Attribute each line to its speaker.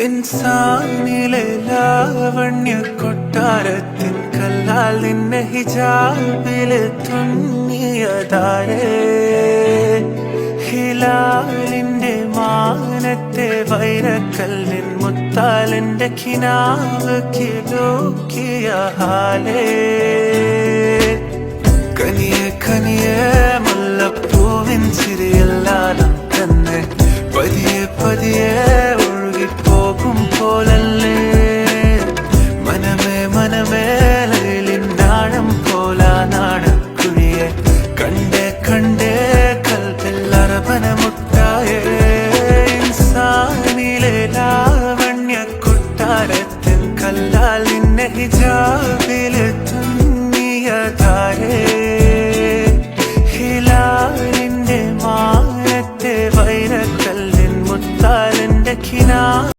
Speaker 1: ഇൻസാനിലെ ലാവണ്യ കൊട്ടാരത്തിൻ കല്ലാൽ നിന്നെ ഹിജാബില് തുന്നിയതാരേ ഹിലാലിന്റെ മാനത്തെ വൈരക്കല്ലിൻ മുത്താലിന്റെ കിനാവ് കിലോക്കിയ ഹാലേ കനിയെ കനിയെ മുല്ലപ്പൂവിൻ ചിരിയെല്ലാതും തന്നെ പതിയെ പതിയെ ഒഴുകിപ്പോകും പോലല്ലേ മനമേ മനമേ ലൈലിനാഴം പോലാനാണ് കുഴിയെ കണ്ടേ കണ്ടേ കൽപ്പില്ലറബന മുട്ടായേ ഇൻസാനിലെ ലാവണ്യ കൊട്ടാരത്തിൻ കല്ലാൽ നിന്നെ ഹിജാബിലെത്തും